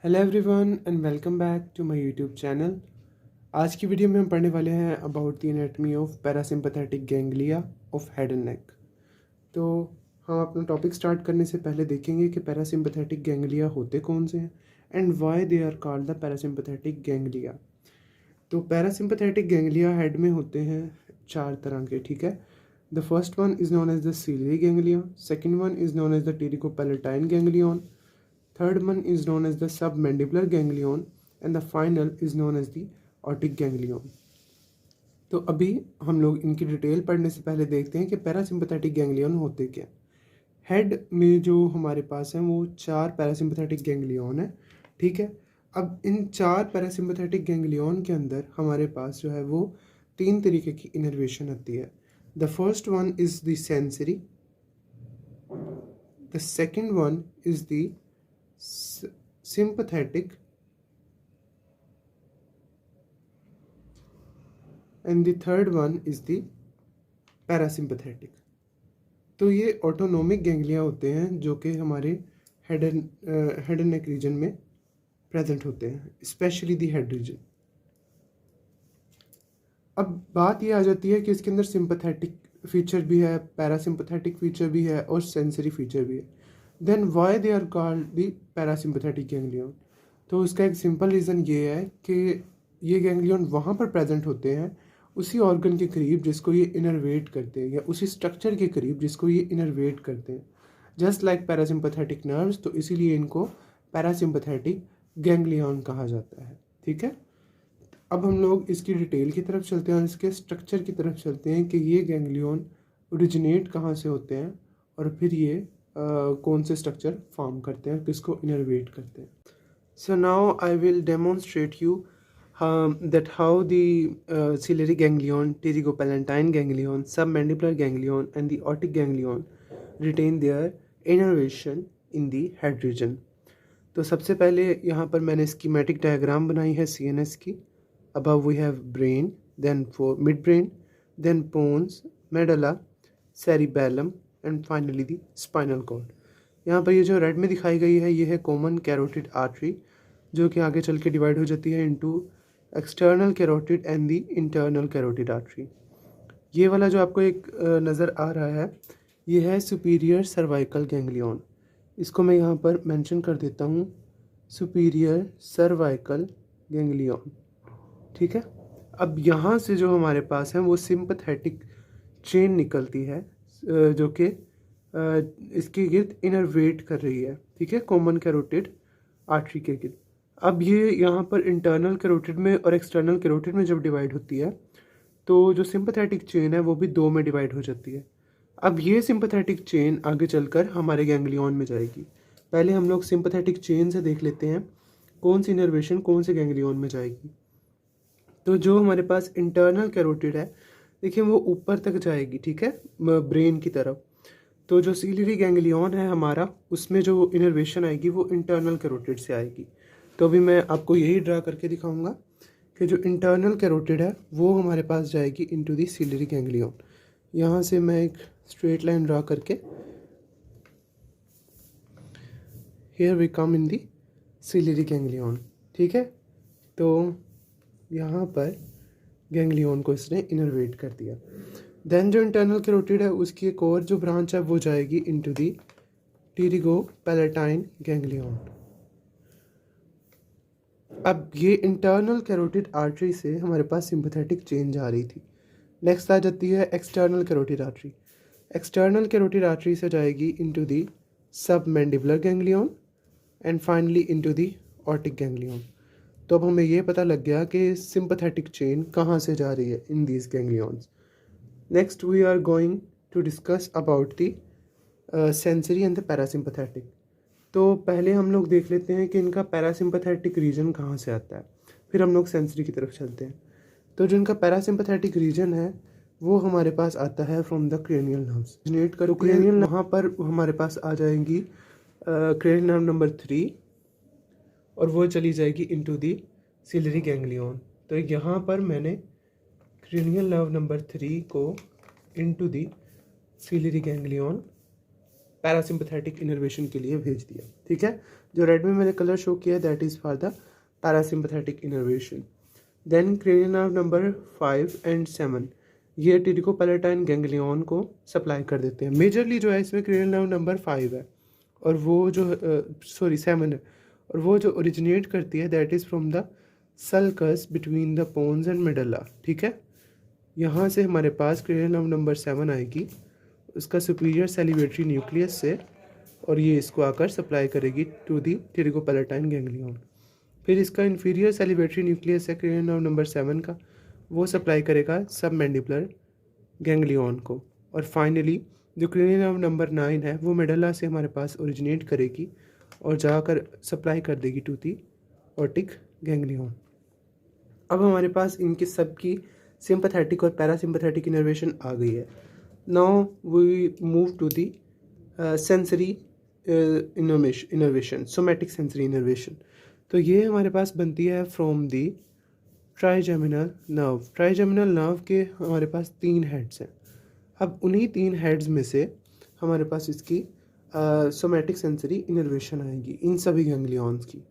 Hello everyone and welcome back to my YouTube channel. आज की video में हम पढ़ने वाले हैं about the anatomy of parasympathetic ganglia of head and neck. तो हम अपना टॉपिक स्टार्ट करने से पहले देखेंगे कि पैरासिम्पैथेटिक गैंग्लिया होते कौन से हैं and why they are called the parasympathetic ganglia. तो पैरासिम्पैथेटिक गैंग्लिया हेड में होते हैं चार तरह के, ठीक है। The first one is known as the ciliary ganglia, second one is known as the pterygopalatine ganglion, third one is known as the submandibular ganglion and the final is known as the otic ganglion। तो अभी हम लोग इनकी detail पढ़ने से पहले देखते हैं कि पैरासिम्पैथेटिक गैंग्लियन होते क्या। हेड में जो हमारे पास हैं वो चार पैरासिम्पैथेटिक गैंग्लियन है, ठीक है। अब इन चार पैरासिम्पैथेटिक गैंग्लियन के अंदर हमारे पास जो है वो तीन तरीके की इनर्वेशन आती है। The first one is the sensory, the second one is the sympathetic and the third one is the parasympathetic। तो ये ऑटोनोमिक गैंग्लिया होते हैं जो कि हमारे हेड एंड नेक रीजन में प्रेजेंट होते हैं, स्पेशली दी हेड रीजन। अब बात ये आ जाती है कि इसके अंदर सिंपैथेटिक फीचर भी है, पैरासिम्पैथेटिक फीचर भी है और सेंसरी फीचर भी है। Then why they are called the parasympathetic ganglion. तो इसका एक सिंपल रीज़न ये है कि ये गैंग्लियन वहाँ पर प्रेजेंट होते हैं उसी ऑर्गन के करीब जिसको ये इनर्वेट करते हैं, या उसी स्ट्रक्चर के करीब जिसको ये इनर्वेट करते हैं, जस्ट लाइक पैरासिम्पैथेटिक नर्व्स। तो इसीलिए इनको पैरासिम्पैथेटिक गैंग्लियन कहा जाता है, ठीक है। अब हम लोग इसकी डिटेल की तरफ चलते हैं और इसके स्ट्रक्चर की तरफ चलते हैं कि ये गैंग्लियन ओरिजिनेट कहाँ से होते हैं और फिर ये कौन से स्ट्रक्चर फॉर्म करते हैं, किसको इनर्वेट करते हैं। So now I will demonstrate you that how the ciliary ganglion, pterygopalatine ganglion, submandibular ganglion and the otic ganglion retain their innervation in the head region। तो सबसे पहले यहाँ पर मैंने स्कीमेटिक डायग्राम बनाई है CNS की। above we have brain, then for mid brain, then pons, medulla, cerebellum and finally the spinal cord। यहाँ पर ये जो रेड में दिखाई गई है ये है कॉमन कैरोटिड आर्टरी, जो कि आगे चल के डिवाइड हो जाती है into external carotid and the internal carotid artery. ये वाला जो आपको एक नज़र आ रहा है ये है सुपीरियर सर्वाइकल गैंग्लियन। इसको मैं यहाँ पर मेंशन कर देता हूँ, सुपीरियर सर्वाइकल गैंग्लियन, ठीक है। अब यहाँ से जो हमारे पास है वो सिंपैथेटिक चेन निकलती है जो कि इसके गिर्द इनर्वेट कर रही है, ठीक है, कॉमन कैरोटिड आर्टरी के गिर्द। अब ये यहाँ पर इंटरनल कैरोटिड में और एक्सटर्नल कैरोटिड में जब डिवाइड होती है तो जो सिंपैथेटिक चेन है वो भी दो में डिवाइड हो जाती है। अब ये सिंपैथेटिक चेन आगे चलकर हमारे गैंग्लियन में जाएगी। पहले हम लोग सिंपैथेटिक चेन से देख लेते हैं कौन सी इनर्वेशन कौन से गैंग्लियन में जाएगी। तो जो हमारे पास इंटरनल कैरोटिड है देखिए वो ऊपर तक जाएगी, ठीक है, ब्रेन की तरफ। तो जो सीलियरी गैंग्लियन है हमारा उसमें जो इनर्वेशन आएगी वो इंटरनल कैरोटिड से आएगी। तो अभी मैं आपको यही ड्रा करके दिखाऊंगा कि जो इंटरनल कैरोटिड है वो हमारे पास जाएगी इनटू द सीलियरी गैंग्लियन। यहाँ से मैं एक स्ट्रेट लाइन ड्रा करके here we come in the ciliary ganglion, ठीक है। तो यहाँ पर गैंग्लियन को इसने इनर्वेट कर दिया। देन जो इंटरनल कैरोटिड है उसकी एक और जो ब्रांच है वो जाएगी इनटू द टेरिकोपैलेटाइन गैंग्लियन। अब ये इंटरनल कैरोटिड आर्टरी से हमारे पास सिंपैथेटिक चेन जा रही थी। नेक्स्ट आ जाती है external carotid artery. External carotid artery से जाएगी into the submandibular ganglion and finally into the otic ganglion. तो अब हमें ये पता लग गया कि सिंपैथेटिक चेन कहाँ से जा रही है in these ganglions. Next we are going to discuss about the sensory and the parasympathetic. तो पहले हम लोग देख लेते हैं कि इनका पैरासिम्पैथेटिक रीजन कहाँ से आता है, फिर हम लोग सेंसरी की तरफ चलते हैं। तो जो इनका पैरासिम्पैथेटिक रीजन है वो हमारे पास आता है from the cranial nerves. Generate करो क्रेनियल, वहाँ पर हमारे पास आ जाएंगी क्रेनियल नर्व नंबर 3 और वो चली जाएगी इनटू दी सीलियरी गैंग्लियन। तो यहाँ पर मैंने क्रेनियल नर्व नंबर 3 को into the ciliary ganglion parasympathetic innervation के लिए भेज दिया। ठीक है, जो रेड में मैंने कलर शो किया that is for the parasympathetic innervation. Then cranial nerve number 5 and 7 ये टिरिकोपैलेटाइन गैंग्लियन को सप्लाई कर देते हैं। मेजरली जो है इसमें क्रेनियल नर्व नंबर 5 है और वो जो 7 है, और वो जो ओरिजिनेट करती है that is from the sulcus between the pons and medulla. ठीक है, यहाँ से हमारे पास क्रेनियल नर्व नंबर 7 आएगी उसका सुपीरियर सैलिवेटरी न्यूक्लियस से, और ये इसको आकर सप्लाई करेगी टू दी टिरिकोपैलेटाइन गैंग्लियन। फिर इसका इन्फीरियर सैलिवेटरी न्यूक्लियस है क्रेनियल नर्व नंबर 7 का, वो सप्लाई करेगा सबमैंडिबुलर गैंग्लियन को। और फाइनली जो क्रेनियल नर्व नंबर 9 है वो मेडुला से हमारे पास ओरिजिनेट करेगी और जाकर सप्लाई कर देगी टू दी ऑप्टिक गैंग्लियन। अब हमारे पास इनकी सबकी सिंपैथेटिक और पैरासिम्पैथेटिक इनर्वेशन आ गई है। Now we move to the sensory innervation, somatic sensory innervation. तो ये हमारे पास बनती है from the trigeminal nerve. Trigeminal nerve के हमारे पास 3 हेड्स हैं। अब उन्हीं 3 हेड्स में से हमारे पास इसकी सोमैटिक सेंसरी इनर्वेशन आएगी इन सभी गैंग्लियंस की।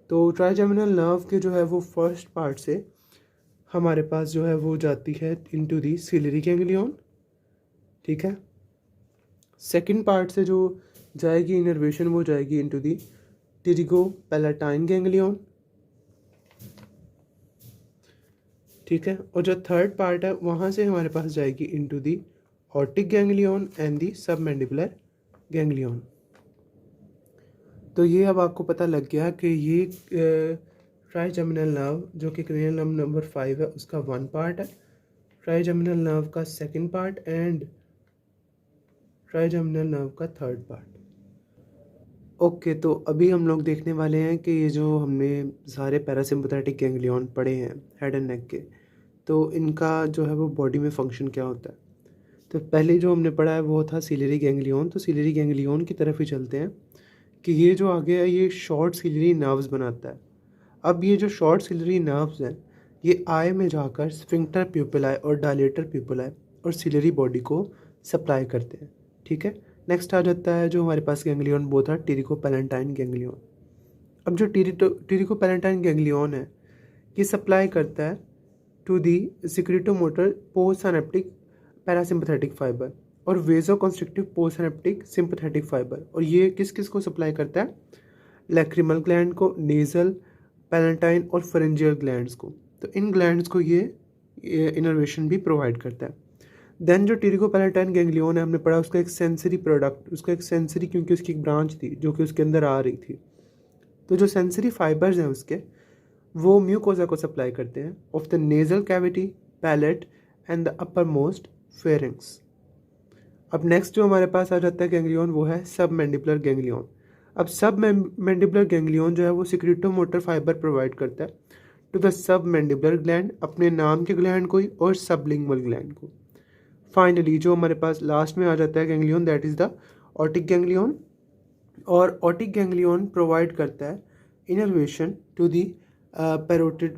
तो ट्राइजेमिनल नर्व के जो है वो फर्स्ट पार्ट से हमारे पास जो है वो जाती है इनटू दी सिलियरी गैंग्लियन। ठीक है, सेकंड पार्ट से जो जाएगी इनर्वेशन वो जाएगी इनटू दी टिरिकोपैलेटाइन गैंग्लियन। ठीक है, और जो थर्ड पार्ट है वहाँ से हमारे पास जाएगी into the optic ganglion and the submandibular ganglion. तो ये अब आपको पता लग गया कि ये ट्राइजेमिनल नर्व जो कि क्रेनियल नर्व नंबर 5 है उसका 1 पार्ट है, ट्राइजेमिनल नर्व का 2nd part and trigeminal nerve का 3rd पार्ट। ओके, तो अभी हम लोग देखने वाले हैं कि ये जो हमने सारे पैरासिम्पैथेटिक गैंग्लियन पढ़े हैं हेड एंड नेक के, तो इनका जो है वो बॉडी में फंक्शन क्या होता है। तो पहले जो हमने पढ़ा है वो था सिलियरी गैंग्लियन। तो सिलियरी गैंग्लियन की तरफ ही चलते हैं कि ये जो आगे है ये शॉर्ट सिलियरी नर्व्स बनाता है। अब ये जो शॉर्ट सिलियरी नर्व्स हैं ये आई में जाकर स्फिंक्टर प्यूपिलाe और डायलेटर प्यूपिलाe और सिलियरी बॉडी को सप्लाई करते हैं। ठीक है, नेक्स्ट आ जाता है जो हमारे पास गैंग्लियन वो था टिरिकोपैलेटाइन गैंग्लियन। अब जो टिरिकोपैलेटाइन गैंग्लियन है ये सप्लाई करता है to the secretomotor postsynaptic parasympathetic fibre और वेजोकंस्ट्रिक्टिव पोस्टसिनेप्टिक सिंपैथेटिक फाइबर। और ये किस किस को सप्लाई करता है, लैक्रिमल ग्लैंड को, नेजल, पैलेटाइन और फेरेंजियल ग्लैंड्स को। तो इन ग्लैंड्स को ये इनर्वेशन भी प्रोवाइड करता है। देन जो टिरिकोपैलेटाइन गैंग्लियन है हमने पढ़ा उसका एक सेंसरी प्रोडक्ट, उसका एक सेंसरी क्योंकि उसकी एक ब्रांच थी जो कि उसके अंदर आ रही थी। तो जो सेंसरी फाइबर्स हैं उसके वो म्यूकोजा को सप्लाई करते हैं of the nasal cavity, palate and the uppermost pharynx. अब नेक्स्ट जो हमारे पास आ जाता है गैंग्लियन वो है सबमैंडिबुलर गैंग्लियन। अब सबमैंडिबुलर गैंग्लियन जो है वो सिक्रेटोमोटर फाइबर प्रोवाइड करता है टू द सबमैंडिबुलर ग्लैंड, अपने नाम के ग्लैंड को ही, और सबलिंगुअल ग्लैंड को। फाइनली जो हमारे पास लास्ट में आ जाता है ganglion that is the optic ganglion. और ऑप्टिक गैंग्लियन प्रोवाइड करता है innervation to the parotid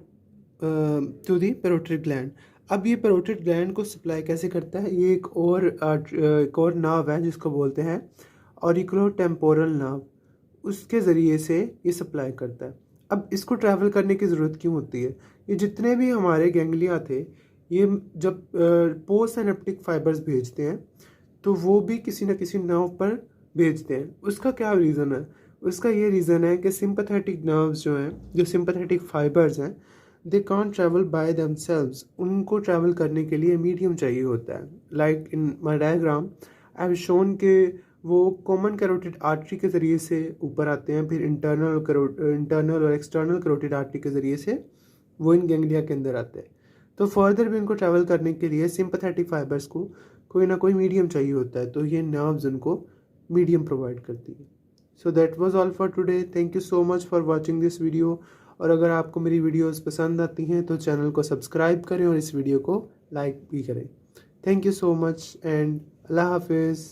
gland. अब ये पैरोटिड ग्लैंड को सप्लाई कैसे करता है, ये एक और नर्व है जिसको बोलते हैं ऑरिकुलोटेम्पोरल नर्व, उसके ज़रिए से ये सप्लाई करता है। अब इसको ट्रैवल करने की ज़रूरत क्यों होती है, ये जितने भी हमारे गैंग्लिया थे ये जब पोस्टसिनेप्टिक फाइबर्स भेजते हैं तो वो भी किसी न किसी नर्व पर भेजते हैं। उसका क्या रीज़न है, उसका ये रीज़न है कि सिंपैथेटिक नर्व्स जो हैं, जो सिंपैथेटिक फाइबर्स हैं, they can't travel by themselves, उनको ट्रैवल करने के लिए मीडियम चाहिए होता है। Like in my diagram I have shown के वो कॉमन कैरोटिड आर्टरी के ज़रिए से ऊपर आते हैं, फिर इंटरनल और एक्सटर्नल कैरोटिड आर्टरी के ज़रिए से वो इन गैंग्लिया के अंदर आते हैं। तो फर्दर भी उनको ट्रैवल करने के लिए सिंपैथेटिक फाइबर्स को कोई ना कोई मीडियम चाहिए होता है, तो ये नर्व्स उनको मीडियम प्रोवाइड करती है। So that was all for today. Thank you so much for watching this video. और अगर आपको मेरी वीडियोस पसंद आती हैं तो चैनल को सब्सक्राइब करें और इस वीडियो को लाइक भी करें। Thank you so much and अल्लाह हाफिज़।